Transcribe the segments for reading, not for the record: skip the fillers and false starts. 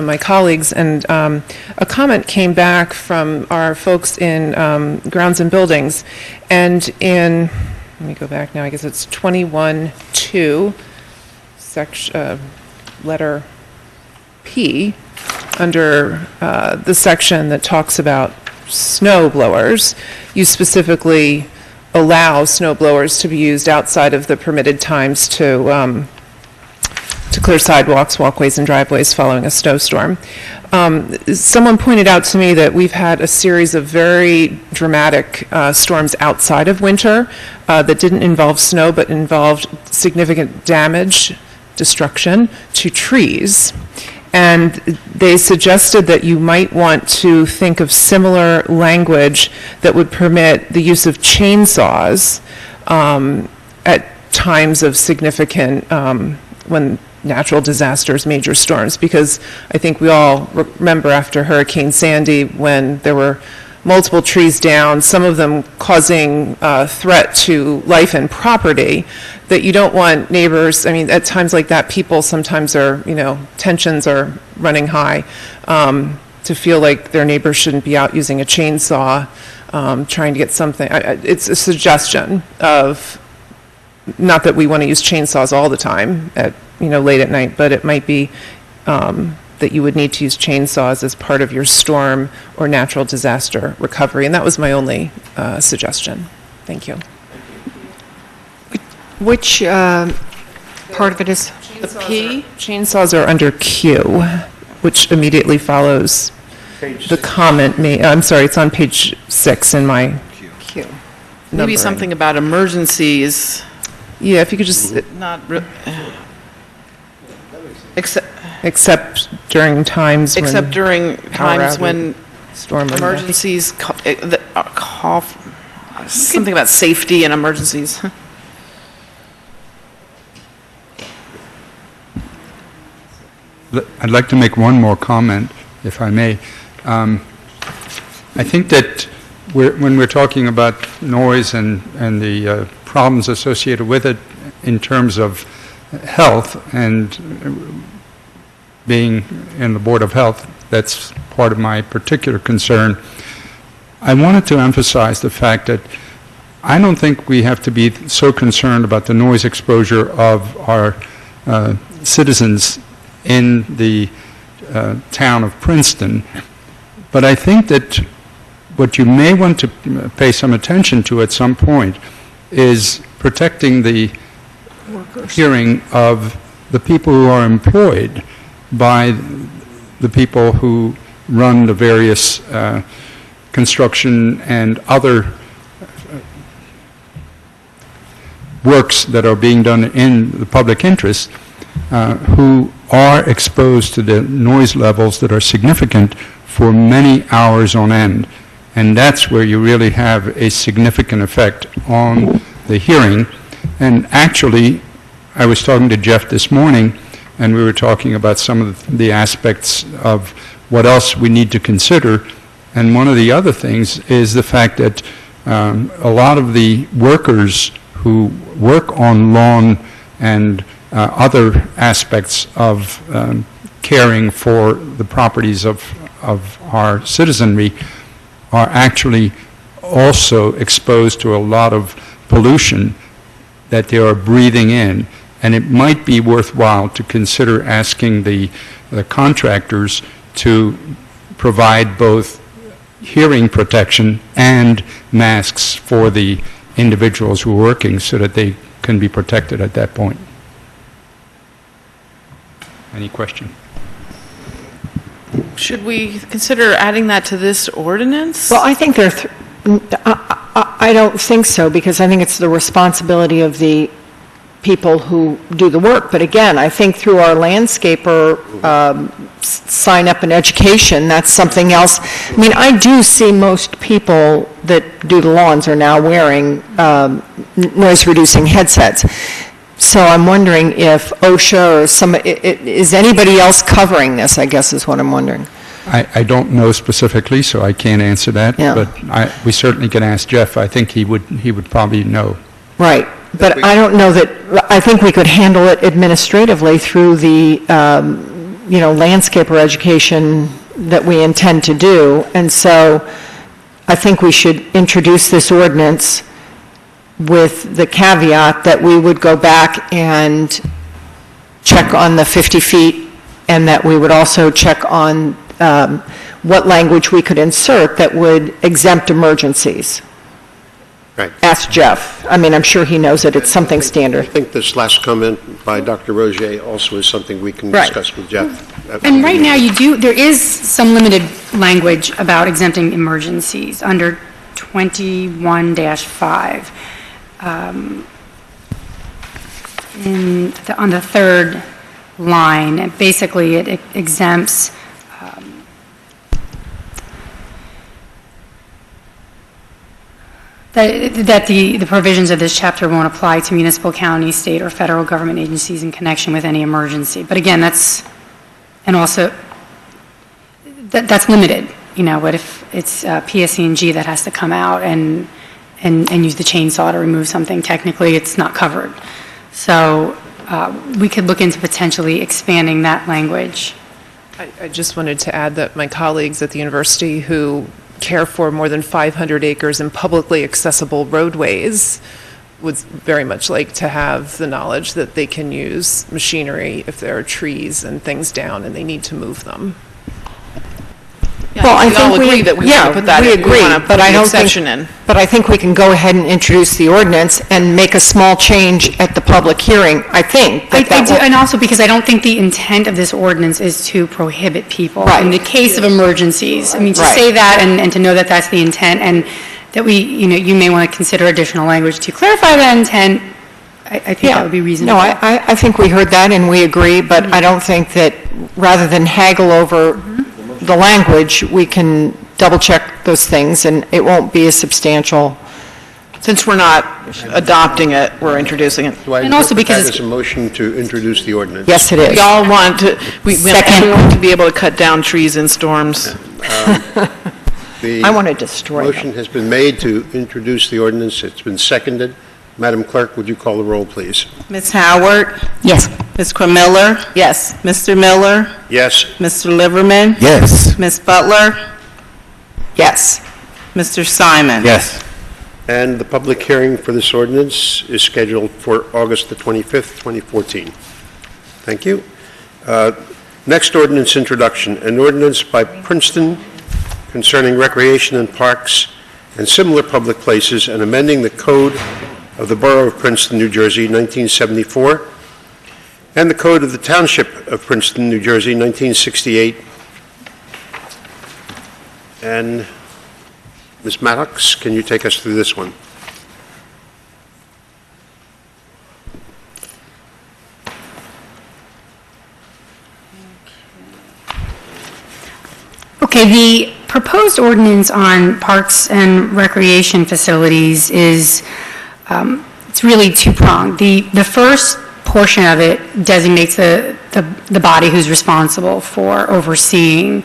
my colleagues, and a comment came back from our folks in grounds and buildings, and in, let me go back now, I guess it's 21.2, letter P, under the section that talks about snow blowers. You specifically allow snow blowers to be used outside of the permitted times to clear sidewalks, walkways, and driveways following a snowstorm. Someone pointed out to me that we've had a series of very dramatic storms outside of winter that didn't involve snow but involved significant damage, destruction to trees. And they suggested that you might want to think of similar language that would permit the use of chainsaws at times of significant, when natural disasters, major storms, because I think we all remember after Hurricane Sandy when there were multiple trees down, some of them causing threat to life and property, that you don't want neighbors, I mean, at times like that, people sometimes are, tensions are running high, to feel like their neighbors shouldn't be out using a chainsaw, trying to get something. It's a suggestion of, not that we want to use chainsaws all the time at late at night, but it might be that you would need to use chainsaws as part of your storm or natural disaster recovery. And that was my only suggestion. Thank you. Which part of it is the P? Chainsaws are under Q, which immediately follows the comment. I'm sorry, it's on page 6 in my Q. Maybe numbering. something about emergencies. Yeah, if you could just... Except during times when storm emergencies call something about safety and emergencies. I'd like to make one more comment, if I may. I think that when we're talking about noise and the problems associated with it in terms of health and being in the Board of Health, that's part of my particular concern. I wanted to emphasize the fact that I don't think we have to be so concerned about the noise exposure of our citizens in the town of Princeton, but I think that what you may want to pay some attention to at some point is protecting the hearing of the people who are employed by the people who run the various construction and other works that are being done in the public interest, who are exposed to the noise levels that are significant for many hours on end. And that's where you really have a significant effect on the hearing. And actually, I was talking to Jeff this morning, and we were talking about some of the aspects of what else we need to consider. And one of the other things is the fact that a lot of the workers who work on lawn and other aspects of caring for the properties of our citizenry are actually also exposed to a lot of pollution that they are breathing in. And it might be worthwhile to consider asking the contractors to provide both hearing protection and masks for the individuals who are working so that they can be protected at that point. Any question? Should we consider adding that to this ordinance? Well, I think I don't think so, because I think it's the responsibility of the people who do the work. But again, I think through our landscaper sign up and education, that's something else. I mean, I do see most people that do the lawns are now wearing noise reducing headsets. So I'm wondering if OSHA or is anybody else covering this, I guess is what I'm wondering. I don't know specifically, so I can't answer that. Yeah. But we certainly can ask Jeff. I think he would probably know. Right. But I don't know that, I think we could handle it administratively through the landscaper education that we intend to do. And so I think we should introduce this ordinance with the caveat that we would go back and check on the 50 feet, and that we would also check on what language we could insert that would exempt emergencies. Right. Ask Jeff. I mean, I'm sure he knows it. It's something I standard. think this last comment by Dr. Rogier also is something we can Right. discuss with Jeff. And right now, there is some limited language about exempting emergencies under 21-5. On the third line, and basically it exempts that the provisions of this chapter won't apply to municipal, county, state, or federal government agencies in connection with any emergency. But again, that's limited. What if it's PSC&G that has to come out and use the chainsaw to remove something? Technically, it's not covered. So we could look into potentially expanding that language. I just wanted to add that my colleagues at the university who care for more than 500 acres in publicly accessible roadways would very much like to have the knowledge that they can use machinery if there are trees and things down and they need to move them. Well, I we all think agree that we want to put that we in. agree, We want to put but I the don't exception in. But I think we can go ahead and introduce the ordinance and make a small change at the public hearing, I think. I do, and also because I don't think the intent of this ordinance is to prohibit people. Right. In the case of emergencies, I mean, to Right. say that and to know that that's the intent, and that you may want to consider additional language to clarify that intent, I think that would be reasonable. No, I think we heard that and we agree, but I don't think that rather than haggle over the language, we can double-check those things, and it won't be a substantial. Since we're not adopting it, we're introducing it. Do I And also interpret because that it's- as a motion to introduce the ordinance? Yes, it is. We all want to, we want Second. everyone to be able to cut down trees in storms. I want to destroy them. Motion has been made to introduce the ordinance. It's been seconded. Madam Clerk, would you call the roll, please? Ms. Howard? Yes. Ms. Miller? Yes. Mr. Miller? Yes. Mr. Liverman? Yes. Ms. Butler? Yes. Mr. Simon? Yes. And the public hearing for this ordinance is scheduled for August the 25th, 2014. Thank you. Next ordinance introduction, an ordinance by Princeton concerning recreation and parks and similar public places and amending the code of the Borough of Princeton, New Jersey, 1974, and the code of the Township of Princeton, New Jersey, 1968. And Ms. Maddox, can you take us through this one? Okay, the proposed ordinance on parks and recreation facilities is, it's really two-pronged. The first portion of it designates the body who's responsible for overseeing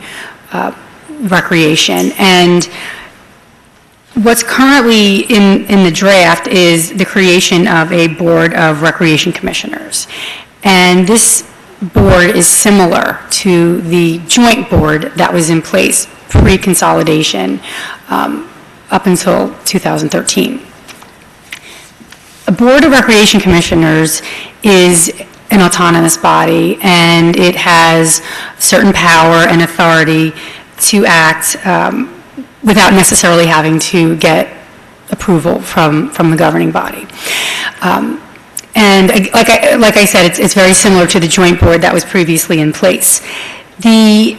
recreation. And what's currently in the draft is the creation of a board of recreation commissioners. And this board is similar to the joint board that was in place pre-consolidation up until 2013. A board of recreation commissioners is an autonomous body, and it has certain power and authority to act without necessarily having to get approval from the governing body. And like I said, it's very similar to the joint board that was previously in place. In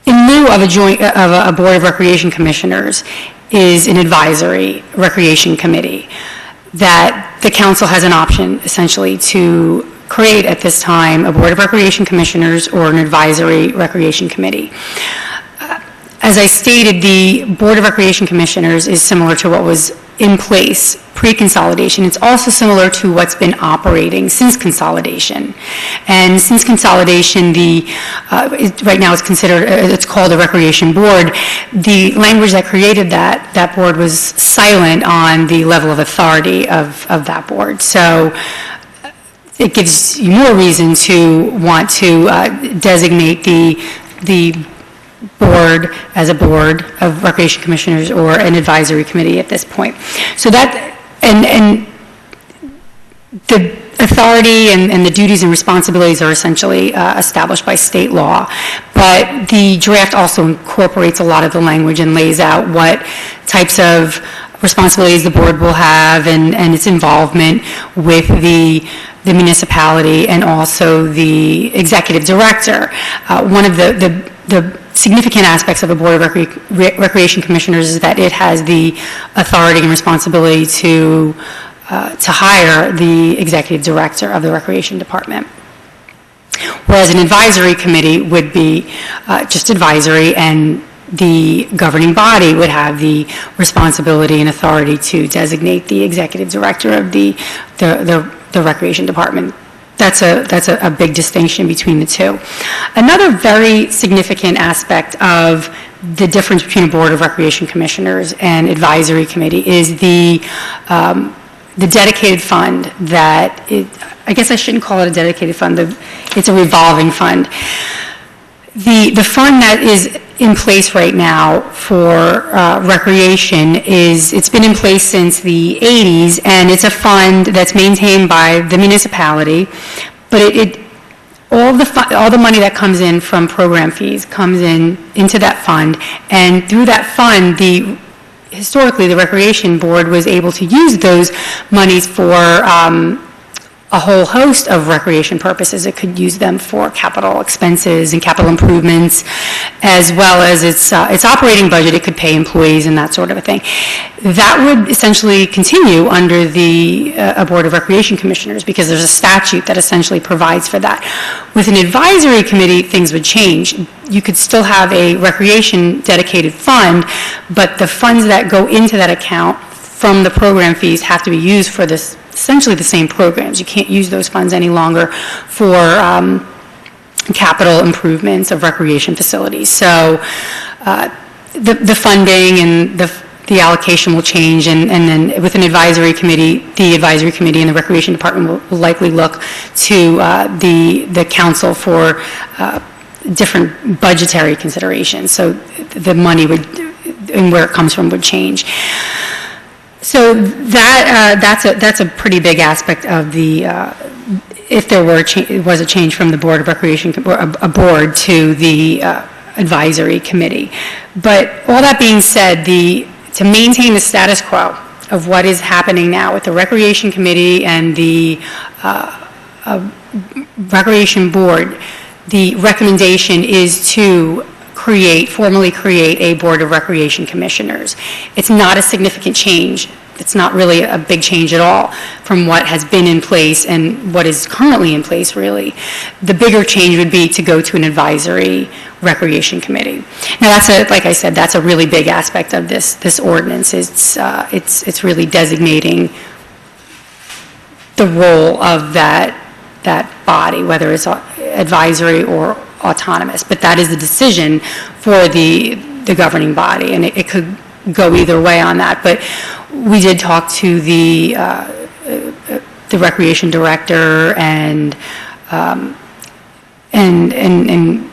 lieu of a board of recreation commissioners is an advisory recreation committee that the council has an option essentially to create at this time a board of recreation commissioners or an advisory recreation committee. As I stated, the Board of Recreation Commissioners is similar to what was in place pre-consolidation. It's also similar to what's been operating since consolidation. And since consolidation, right now it's called a Recreation Board. The language that created that board was silent on the level of authority of that board. So it gives you more reason to want to designate the board as a board of recreation commissioners or an advisory committee at this point. So that, and the authority and the duties and responsibilities are essentially established by state law, but the draft also incorporates a lot of the language and lays out what types of responsibilities the board will have and its involvement with the municipality and also the executive director. One of the significant aspects of the Board of Recreation Commissioners is that it has the authority and responsibility to hire the executive director of the Recreation Department. Whereas an advisory committee would be just advisory, and the governing body would have the responsibility and authority to designate the executive director of the Recreation Department. That's a big distinction between the two. Another very significant aspect of the difference between a Board of Recreation Commissioners and advisory committee is the dedicated fund that I guess I shouldn't call it a dedicated fund. It's a revolving fund. The fund that is in place right now for recreation it's been in place since the 80s, and it's a fund that's maintained by the municipality, but all the money that comes in from program fees comes into that fund, and through that fund, historically the Recreation Board was able to use those monies for a whole host of recreation purposes. It could use them for capital expenses and capital improvements, as well as its operating budget. It could pay employees and that sort of a thing. That would essentially continue under a Board of Recreation Commissioners, because there's a statute that essentially provides for that. With an advisory committee, things would change. You could still have a recreation dedicated fund, but the funds that go into that account from the program fees have to be used for essentially the same programs. You can't use those funds any longer for capital improvements of recreation facilities. So the funding and the allocation will change, and then with an advisory committee, the advisory committee and the Recreation Department will likely look to the council for different budgetary considerations. So the money and where it comes from would change. So that's a pretty big aspect of if there was a change from the Board of Recreation, a board to the advisory committee. But all that being said, to maintain the status quo of what is happening now with the Recreation Committee and the Recreation Board, the recommendation is to formally create a Board of Recreation Commissioners. It's not a significant change. It's not really a big change at all from what has been in place and what is currently in place, really. The bigger change would be to go to an advisory recreation committee. Now, like I said, that's a really big aspect of this ordinance. It's really designating the role of that body, whether it's advisory or autonomous, but that is the decision for the governing body, and it could go either way on that. But we did talk to the recreation director, and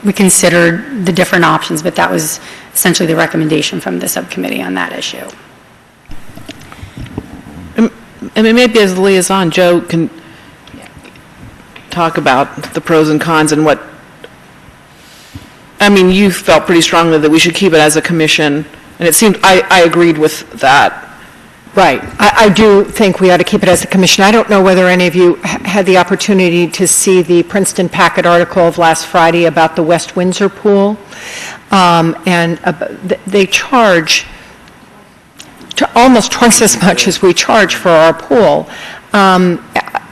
we considered the different options, but that was essentially the recommendation from the subcommittee on that issue. I mean, maybe as liaison, Joe can talk about the pros and cons and what. I mean, you felt pretty strongly that we should keep it as a commission, and it seemed I agreed with that. Right. I do think we ought to keep it as a commission. I don't know whether any of you had the opportunity to see the Princeton Packet article of last Friday about the West Windsor pool. And they charge almost twice as much as we charge for our pool.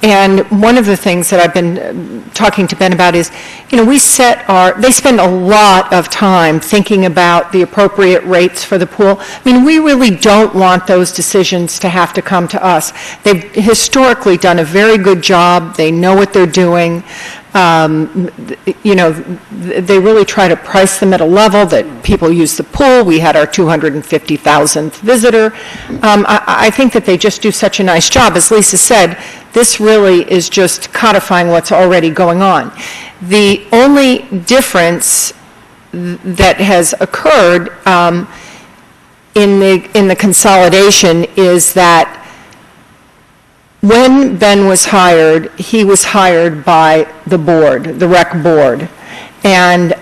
And one of the things that I've been talking to Ben about is, they spend a lot of time thinking about the appropriate rates for the pool. I mean, we really don't want those decisions to have to come to us. They've historically done a very good job. They know what they're doing. They really try to price them at a level that people use the pool. We had our 250,000th visitor. I think that they just do such a nice job. As Lisa said, this really is just codifying what's already going on. The only difference that has occurred in the consolidation is that when Ben was hired, he was hired by the board, the rec board. And,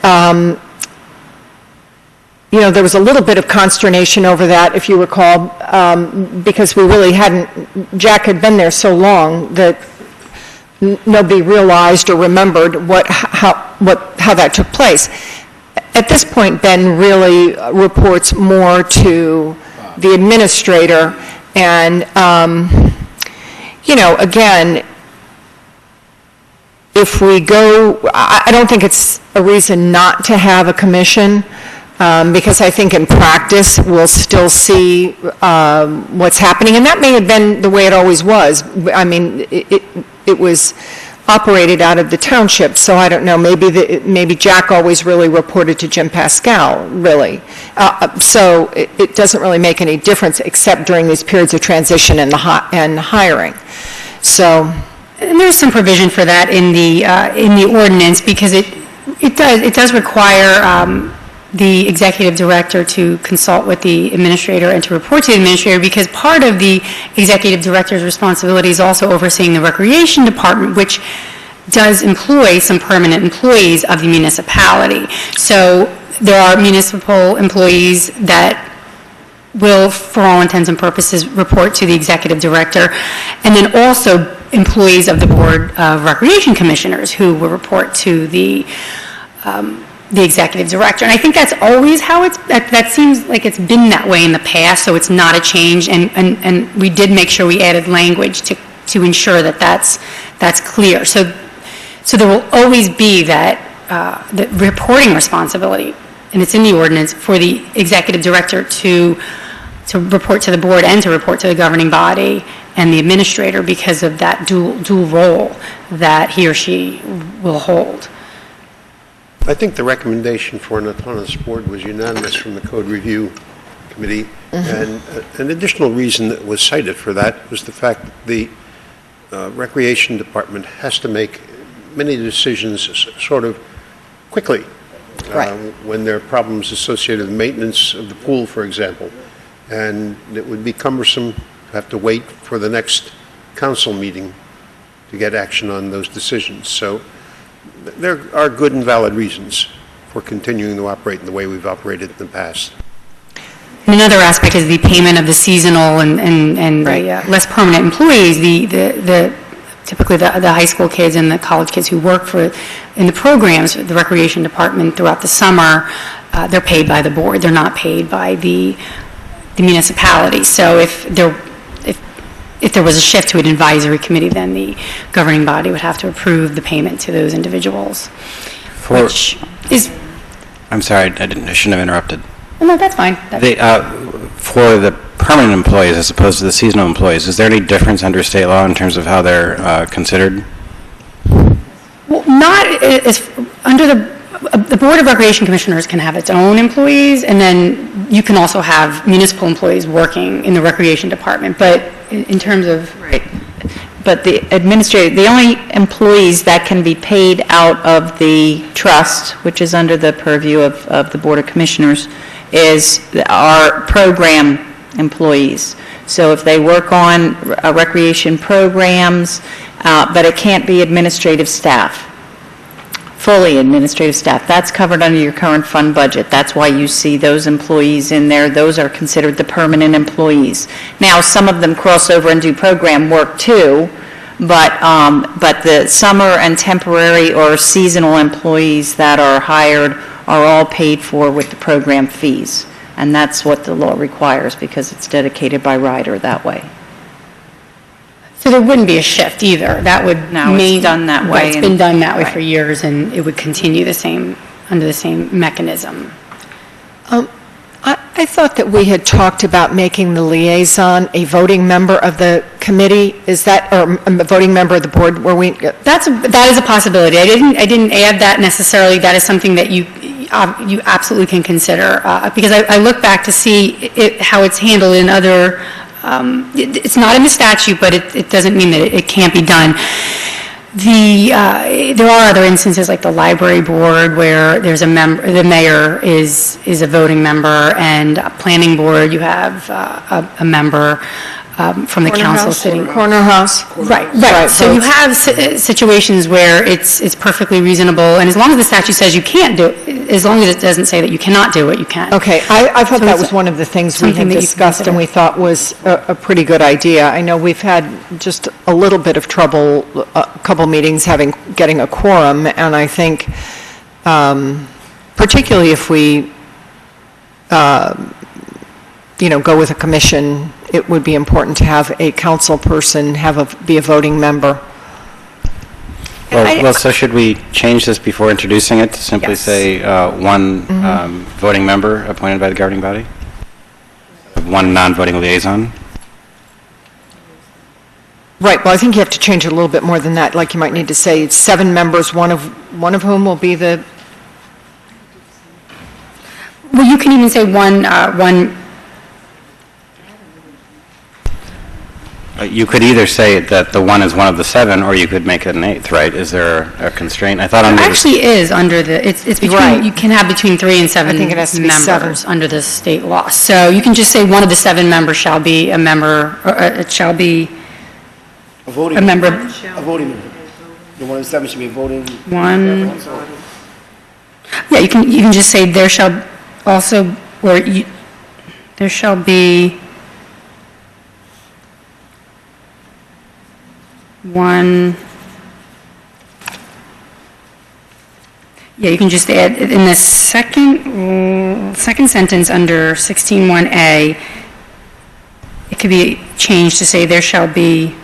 there was a little bit of consternation over that, if you recall, because we really Jack had been there so long that nobody realized or remembered how that took place. At this point, Ben really reports more to the administrator, and, again, if we go, I don't think it's a reason not to have a commission, because I think in practice, we'll still see what's happening, and that may have been the way it always was. I mean, it was operated out of the township, so I don't know, maybe Jack always really reported to Jim Pascal, really. So it doesn't really make any difference except during these periods of transition and hiring. So, and there's some provision for that in the ordinance, because it does require the executive director to consult with the administrator and to report to the administrator, because part of the executive director's responsibility is also overseeing the recreation department, which does employ some permanent employees of the municipality. So there are municipal employees that will, for all intents and purposes, report to the executive director, and then also employees of the Board of Recreation Commissioners who will report to the executive director. And I think that's always how that seems like it's been that way in the past, so it's not a change, and we did make sure we added language to ensure that that's clear. So there will always be that the reporting responsibility, and it's in the ordinance, for the executive director to report to the board and to report to the governing body and the administrator, because of that dual role that he or she will hold. I think the recommendation for an autonomous board was unanimous from the Code Review Committee, and an additional reason that was cited for that was the fact that the Recreation Department has to make many decisions sort of quickly. Right. When there are problems associated with maintenance of the pool, for example, and it would be cumbersome to have to wait for the next council meeting to get action on those decisions. So there are good and valid reasons for continuing to operate in the way we've operated in the past. And another aspect is the payment of the seasonal and Right. the less permanent employees, typically the high school kids and the college kids who work in the programs, the recreation department throughout the summer, they're paid by the board. They're not paid by the municipality. So if there was a shift to an advisory committee, then the governing body would have to approve the payment to those individuals, which is... I'm sorry, I shouldn't have interrupted. No, that's fine. For the permanent employees as opposed to the seasonal employees, is there any difference under state law in terms of how they're considered? Well, not as under the Board of Recreation Commissioners can have its own employees, and then you can also have municipal employees working in the recreation department. But in terms of... Right. But the only employees that can be paid out of the trust, which is under the purview of the Board of Commissioners, are program employees. So if they work on recreation programs, but it can't be administrative staff, fully administrative staff. That's covered under your current fund budget. That's why you see those employees in there. Those are considered the permanent employees. Now, some of them cross over and do program work too, but the summer and temporary or seasonal employees that are hired are all paid for with the program fees. And that's what the law requires because it's dedicated by rider that way. So there wouldn't be a shift either. That would... No, it's done that way. Right, it's been done that way for Right. years, and it would continue under the same mechanism. I thought that we had talked about making the liaison a voting member of the committee. Is that, or a voting member of the board, where we... That is a possibility. I didn't add that necessarily. That is something that you absolutely can consider, because I look back to see how it's handled in other it's not in the statute, but it doesn't mean that it can't be done. There are other instances, like the library board, where there's a member, the mayor is a voting member, and a planning board, you have a member from the council sitting. Corner house. Right. So you have situations where it's perfectly reasonable, and as long as the statute says you can't do it, as long as it doesn't say that you cannot do it, you can. Okay, I thought So that it's was one of the things we something had that you discussed and consider. we thought was a pretty good idea. I know we've had just a little bit of trouble, a couple meetings getting a quorum, and I think particularly if we, go with a commission, it would be important to have a council person be a voting member. Well, so should we change this before introducing it to simply Yes. say one voting member appointed by the governing body? One non-voting liaison? Right, well, I think you have to change it a little bit more than that. Like, you might need to say 7 members, one of whom will be the, Well, you can even say one. You could either say that the one is one of the 7, or you could make it an 8th, right? Is there a constraint? I thought It under the- actually is under it's between, Right. you can have between 3 and 7 I think it has to be members 7. under the state law. So you can just say one of the 7 members shall be a member, or it shall be A voting a member, A voting member. The one in 7 should be a voting. one. Yeah, you can just say there shall also, or there shall be one. Yeah, you can just add, in the second sentence under 16(1)A, it could be changed to say there shall be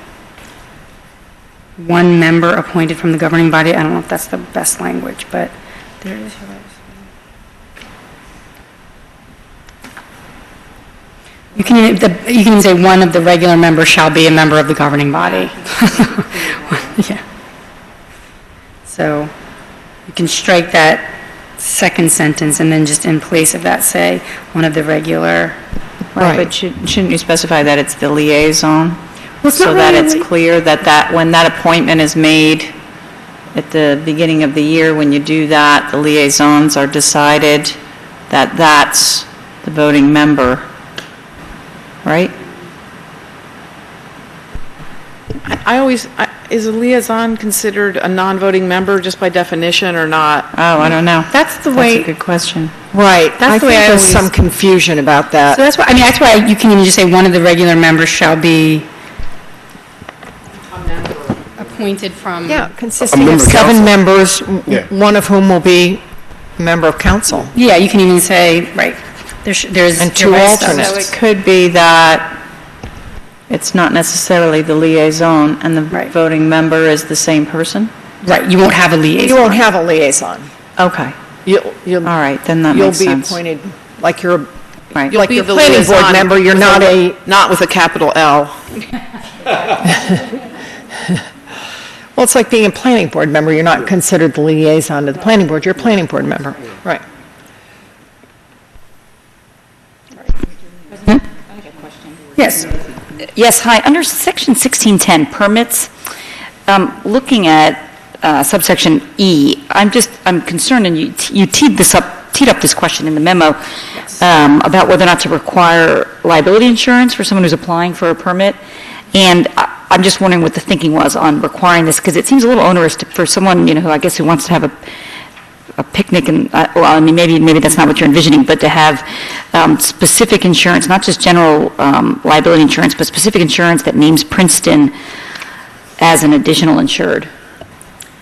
one member appointed from the governing body. I don't know if that's the best language, but there is. You can even say one of the regular members shall be a member of the governing body. Yeah. So you can strike that second sentence and then just in place of that say one of the regular. Right, but shouldn't you specify that it's the liaison? Well, it's not So that really it's clear that when that appointment is made at the beginning of the year, when you do that, the liaisons are decided that that's the voting member, right? Is a liaison considered a non-voting member just by definition or not? Oh, I don't know. That's the That's way. a good question. right. That's the way I think there's always- some confusion about that. So that's why, that's why you can even just say one of the regular members shall be appointed from. Yeah, consisting of member 7 council. members, Yeah. one of whom will be a member of council. Yeah, you can even say, right, there's. And 2 there is stuff. alternates. So it could be that it's not necessarily the liaison and the Right. voting member is the same person? Right, you won't have a liaison. You won't have a liaison. Okay, You'll all right, then that you'll makes be sense. appointed, like you're, Right. You'll like be your the planning board liaison member, you're with not a, Not with a capital L. well, it's like being a planning board member, you're not considered the liaison to the planning board, you're a planning board member. Right. Yes. Yes, hi. Under Section 1610, permits, looking at subsection E, I'm concerned, and you teed up this question in the memo, about whether or not to require liability insurance for someone who's applying for a permit. And I'm just wondering what the thinking was on requiring this, because it seems a little onerous for someone, who I guess who wants to have a picnic, and, well, I mean, maybe that's not what you're envisioning, but to have specific insurance, not just general liability insurance, but specific insurance that names Princeton as an additional insured.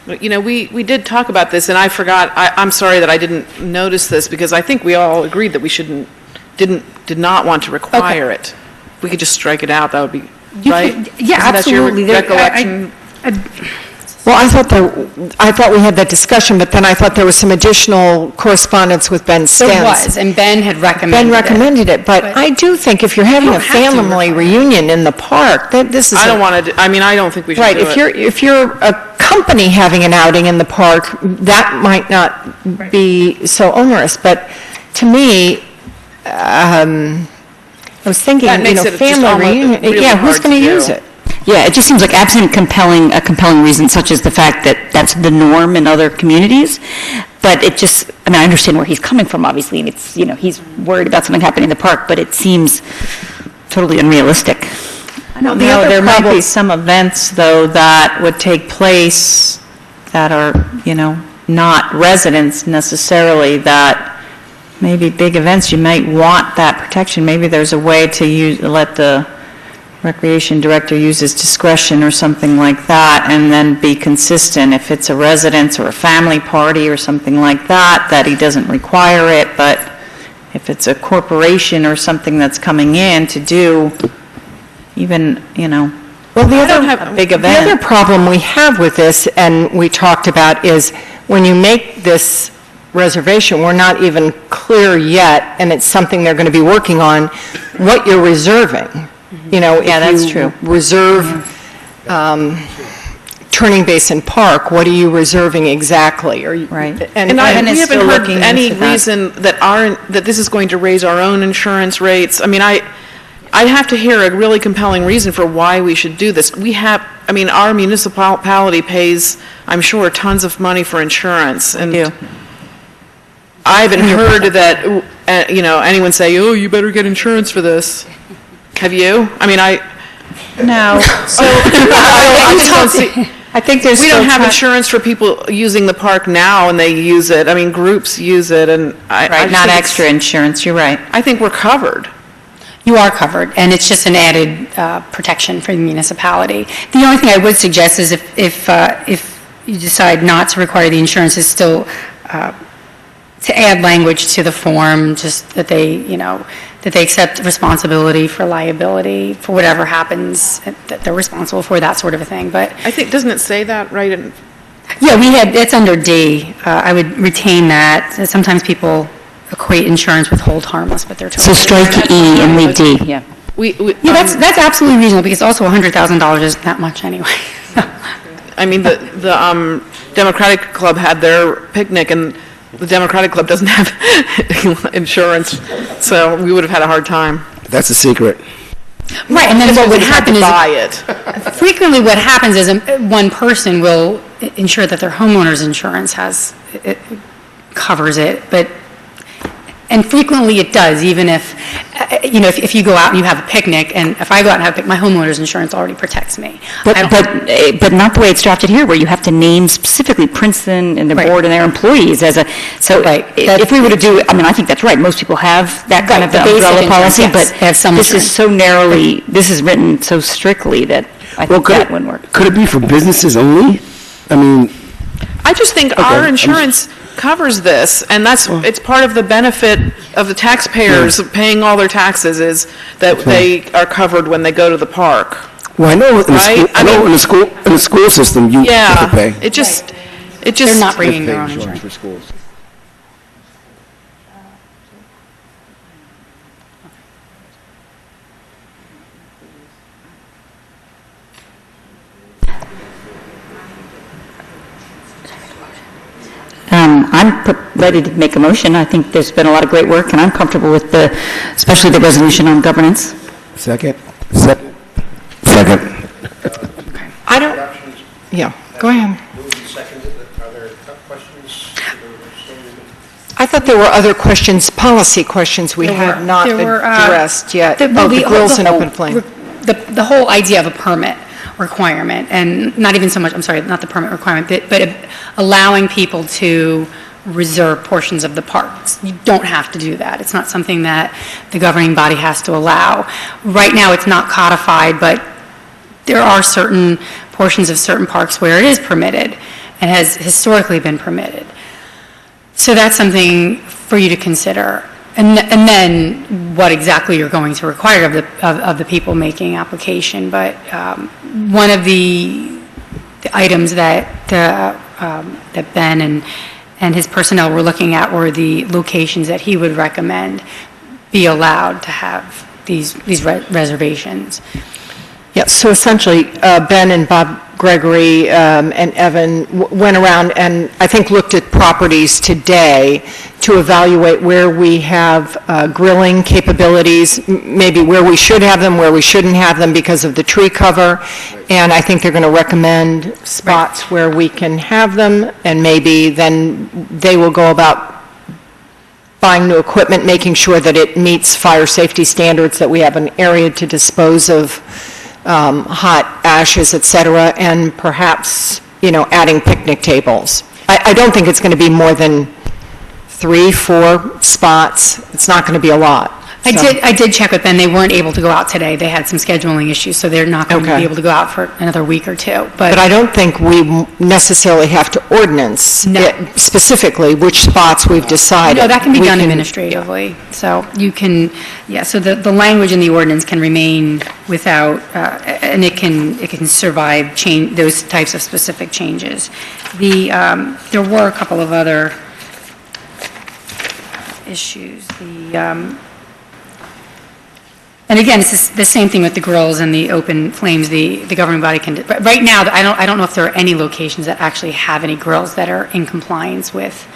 We did talk about this, and I forgot, I'm sorry that I didn't notice this, because I think we all agreed that we did not want to require it. We could just strike it out, that would be, right? Yeah, Isn't that your absolutely. recollection? Well, I thought we had that discussion, but then I thought there was some additional correspondence with Ben Stens. There was, and Ben had recommended Ben it. recommended it, but I do think if you're having a don't have to family require it. reunion in the park, that this is. I don't want to, I don't think we should Right, do it. if you're a company having an outing in the park, that might not be so onerous, but to me, I was thinking, That makes it just almost really yeah, who's hard going to to do. use it? Yeah, it just seems like absent a compelling reason, such as the fact that that's the norm in other communities. But it just, I mean, I understand where he's coming from, obviously, and it's, he's worried about something happening in the park, but it seems totally unrealistic. I don't The know, other there might problem- be some events, though, that would take place that are, not residents necessarily, that maybe big events, you might want that protection. Maybe there's a way to let the recreation director use his discretion or something like that, and then be consistent. If it's a residence or a family party or something like that, that he doesn't require it, but if it's a corporation or something that's coming in to do even, Well, a big event. The other problem we have with this, and we talked about, is when you make this reservation, we're not even clear yet, and it's something they're going to be working on, what you're reserving. Yeah, that's true. Reserve Turning Basin Park, what are you reserving exactly? Right. And Kevin we is haven't still heard looking any into that. reason that this is going to raise our own insurance rates. I mean, I'd have to hear a really compelling reason for why we should do this. Our municipality pays, I'm sure, tons of money for insurance. And I haven't heard that, anyone say, oh, you better get insurance for this. Have you? No. So, I think there's we still don't have ti- insurance for people using the park now, and they use it. Groups use it, and I Right, just not think extra insurance, you're right. I think we're covered. You are covered, and it's just an added protection for the municipality. The only thing I would suggest is if you decide not to require the insurance, is still to add language to the form, just that they accept responsibility for liability for whatever happens, that they're responsible for, that sort of a thing. But I think, doesn't it say that right? yeah, it's under D. I would retain that. Sometimes people equate insurance with hold harmless, but they're totally. So strike E and leave D. Yeah. Yeah, that's absolutely reasonable, because also $100,000 isn't that much anyway. The Democratic Club had their picnic, and the Democratic Club doesn't have insurance, so we would have had a hard time. That's a secret. Right, and then what would happen is, buy it. frequently what happens is one person will ensure that their homeowner's insurance covers it, and frequently it does, even if, if you go out and you have a picnic, and if I go out and have a picnic, my homeowner's insurance already protects me. But not the way it's drafted here, where you have to name specifically Princeton and the Right. board and their employees as if we were to do, I think that's right, most people have that kind of the basic umbrella insurance, policy, yes, but they have some this insurance. is so narrowly, this is written so strictly that I think that wouldn't work. Could it be for businesses only? I just think our insurance covers this, and it's part of the benefit of the taxpayers of paying all their taxes, is that they are covered when they go to the park. Well, I know in the school system you have to pay. It just They're not bringing their own insurance. for schools. I'm ready to make a motion. I think there's been a lot of great work, and I'm comfortable with especially the resolution on governance. Second. I don't, yeah, go ahead. Moved and seconded. Are there questions? I thought there were other questions, policy questions we had not addressed yet. The grills and open flame. The whole idea of a permit requirement, and not even so much, I'm sorry, not the permit requirement, but allowing people to reserve portions of the parks. You don't have to do that. It's not something that the governing body has to allow. Right now, it's not codified, but there are certain portions of certain parks where it is permitted and has historically been permitted. So that's something for you to consider. And then what exactly you're going to require of the people making application. But one of the items that Ben and his personnel were looking at were the locations that he would recommend be allowed to have these reservations. Yeah, so essentially, Ben and Bob Gregory and Evan went around and I think looked at properties today to evaluate where we have grilling capabilities, maybe where we should have them, where we shouldn't have them because of the tree cover. And I think they're going to recommend spots where we can have them, and maybe then they will go about buying new equipment, making sure that it meets fire safety standards, that we have an area to dispose of hot ashes, et cetera, and perhaps, adding picnic tables. I don't think it's going to be more than 3-4 spots. It's not going to be a lot. I did check with them. They weren't able to go out today. They had some scheduling issues, so they're not going to be able to go out for another week or two. But I don't think we necessarily have to ordinance specifically which spots we've decided. No, that can be done administratively. So you can, so the language in the ordinance can remain without, and it can survive those types of specific changes. There were a couple of other issues. And again, it's the same thing with the grills and the open flames. The governing body can. But right now, I don't know if there are any locations that actually have any grills that are in compliance with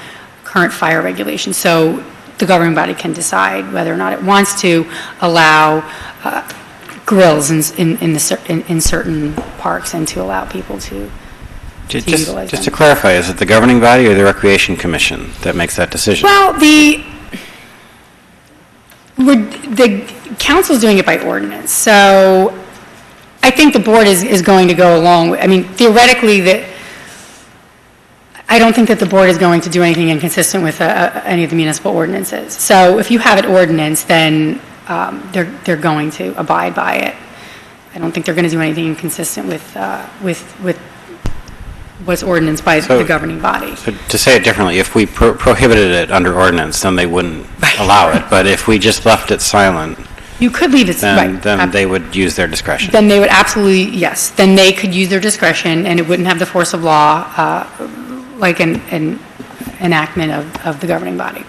current fire regulations. So the governing body can decide whether or not it wants to allow grills in certain parks and to allow people to. Utilize them. Just to clarify, is it the governing body or the Recreation Commission that makes that decision? Well, the council's doing it by ordinance, so I think the board is going to go along. I mean, theoretically, I don't think that the board is going to do anything inconsistent with any of the municipal ordinances. So if you have an ordinance, then they're going to abide by it. I don't think they're going to do anything inconsistent with what's ordinanced by the governing body. So to say it differently, if we prohibited it under ordinance, then they wouldn't allow it. But if we just left it silent, you could leave it then they would use their discretion. Then they would absolutely, yes. Then they could use their discretion, and it wouldn't have the force of law like an enactment of the governing body.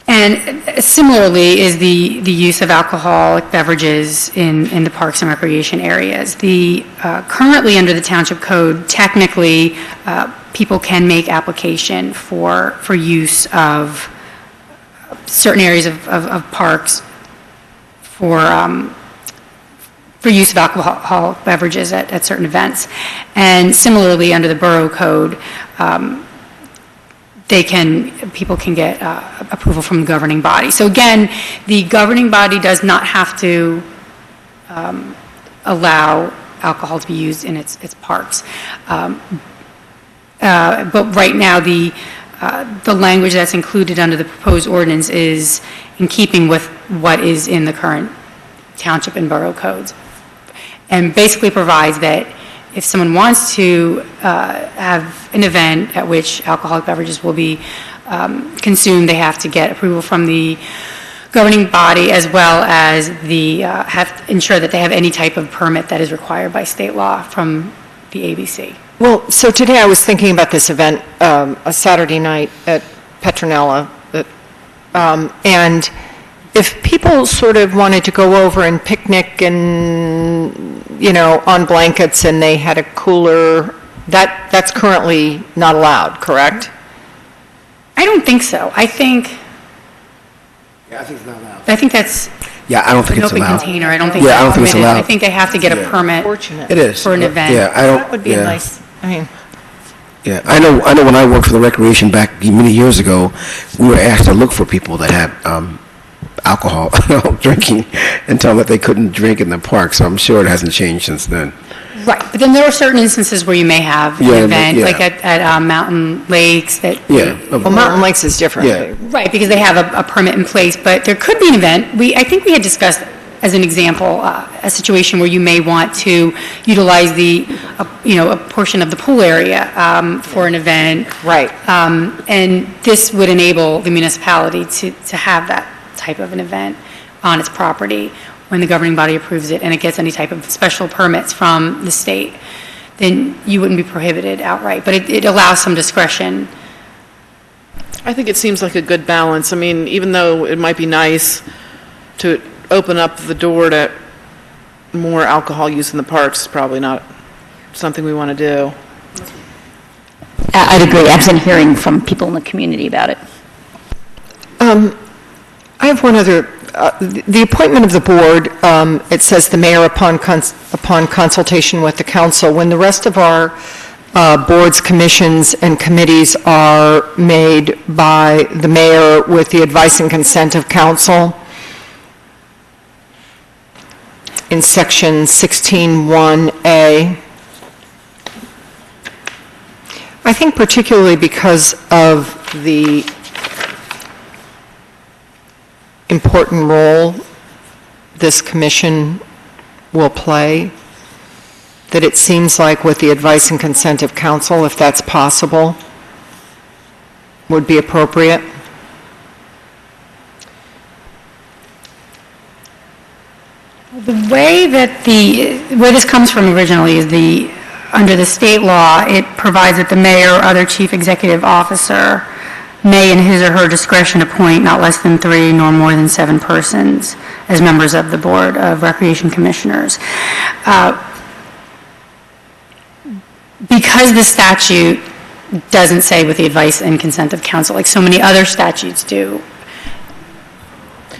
And similarly is the use of alcoholic beverages in the parks and recreation areas. Currently under the Township Code, technically, people can make application for use of certain areas of parks for use of alcoholic beverages at certain events. And similarly, under the Borough Code, people can get approval from the governing body. So again, the governing body does not have to allow alcohol to be used in its parks. But right now, the language that's included under the proposed ordinance is in keeping with what is in the current township and borough codes, and basically provides that if someone wants to have an event at which alcoholic beverages will be consumed, they have to get approval from the governing body, as well as have to ensure that they have any type of permit that is required by state law from the ABC. Well, so today I was thinking about this event, a Saturday night at Petronella, and if people sort of wanted to go over and picnic and, on blankets and they had a cooler, that's currently not allowed, correct? I don't think so. I think it's not allowed. I think that's I don't think an it's open allowed. container. I don't think I don't think it's allowed. I think they have to get a permit Fortunate. It is. for an event. That would be a nice, Yeah, I know when I worked for the recreation back many years ago, we were asked to look for people that had alcohol drinking and tell them that they couldn't drink in the park, so I'm sure it hasn't changed since then. Right, but then there are certain instances where you may have an event, like at Mountain Lakes that... Well, Mountain Lakes is different. Yeah. Right, because they have a permit in place, but there could be an event. I think we had discussed, as an example, a situation where you may want to utilize a portion of the pool area for an event. Right. And this would enable the municipality to have that type of an event on its property when the governing body approves it and it gets any type of special permits from the state. Then you wouldn't be prohibited outright, but it allows some discretion. I think it seems like a good balance. I mean, even though it might be nice to open up the door to more alcohol use in the parks, probably not something we want to do. I'd agree. I've been hearing from people in the community about it. I have one other, the appointment of the board, it says the mayor upon consultation with the council. When the rest of our boards, commissions, and committees are made by the mayor with the advice and consent of council, in section 16(1)A, I think particularly because of the important role this commission will play, that it seems like with the advice and consent of council, if that's possible, would be appropriate. The way that where this comes from originally is under the state law, it provides that the mayor or other chief executive officer may in his or her discretion appoint not less than 3 nor more than 7 persons as members of the Board of Recreation Commissioners. Because the statute doesn't say with the advice and consent of council, like so many other statutes do,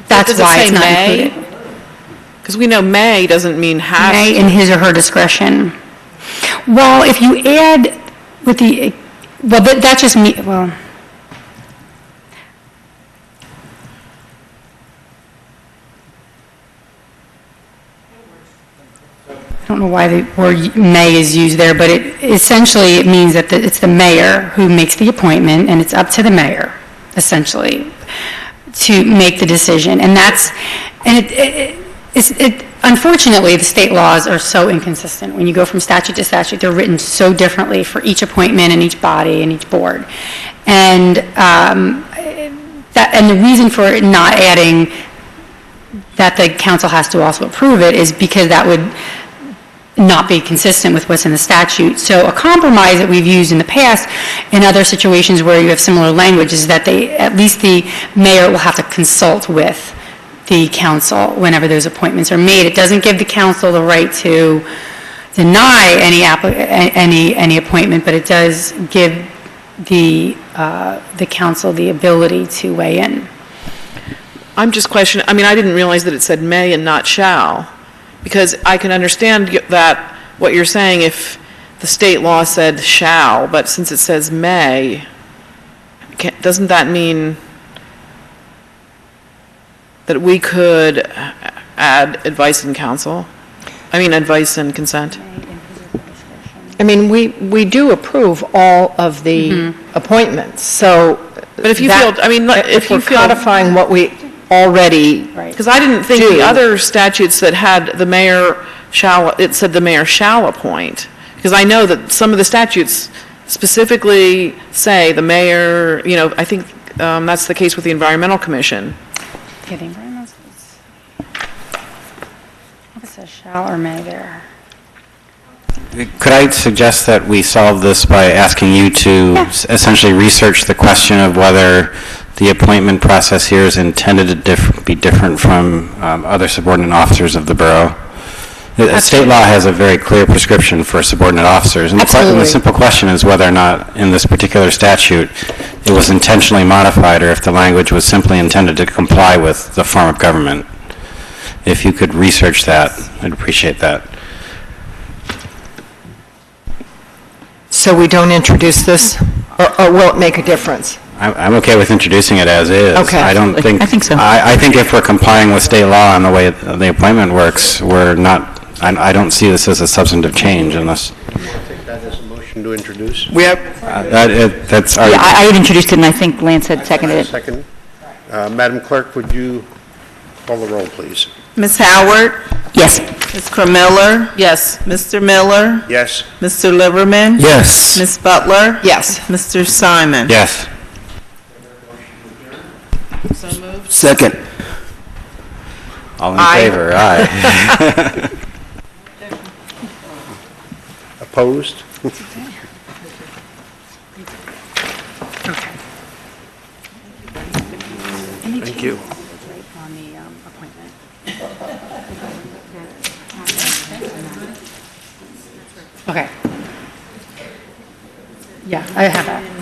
that's why it's not included. Because we know may doesn't mean has. May in his or her discretion. Well, if you add with that just means, well, I don't know why the word may is used there, but it means that it's the mayor who makes the appointment, and it's up to the mayor, essentially, to make the decision. And unfortunately, the state laws are so inconsistent. When you go from statute to statute, they're written so differently for each appointment and each body and each board. And the reason for it not adding that the council has to also approve it is because that would not be consistent with what's in the statute. So a compromise that we've used in the past in other situations where you have similar language is that at least the mayor will have to consult with the council whenever those appointments are made. It doesn't give the council the right to deny any appointment, but it does give the council the ability to weigh in. I'm just questioning, I didn't realize that it said may and not shall, because I can understand that what you're saying if the state law said shall, but since it says may, doesn't that mean that we could add advice and counsel? Advice and consent? We do approve all of the appointments, so. But if you feel, if we're codifying what we already do. Because I didn't think the other statutes that had the mayor shall, it said the mayor shall appoint. Because I know that some of the statutes specifically say the mayor, I think that's the case with the Environmental Commission. Okay, the environmental, what says shall or may there? Could I suggest that we solve this by asking you to essentially research the question of whether the appointment process here is intended to be different from other subordinate officers of the borough? The state law has a very clear prescription for subordinate officers, and the simple question is whether or not in this particular statute it was intentionally modified or if the language was simply intended to comply with the form of government. If you could research that, I'd appreciate that. So we don't introduce this, or will it make a difference? I'm okay with introducing it as is. Okay. I think so. I think if we're complying with state law and the way the appointment works, we're not. I don't see this as a substantive change unless. You want to take that as a motion to introduce? We have. That's. Yeah, I had introduced it, and I think Lance had seconded it. Second. Madam Clerk, would you call the roll, please? Ms. Howard? Yes. Ms. Miller? Yes. Mr. Miller? Yes. Mr. Liverman? Yes. Ms. Butler? Yes. Mr. Simon? Yes. Second. All in favor? Aye. Opposed? Thank you. On the appointment. Okay. Yeah, I have that.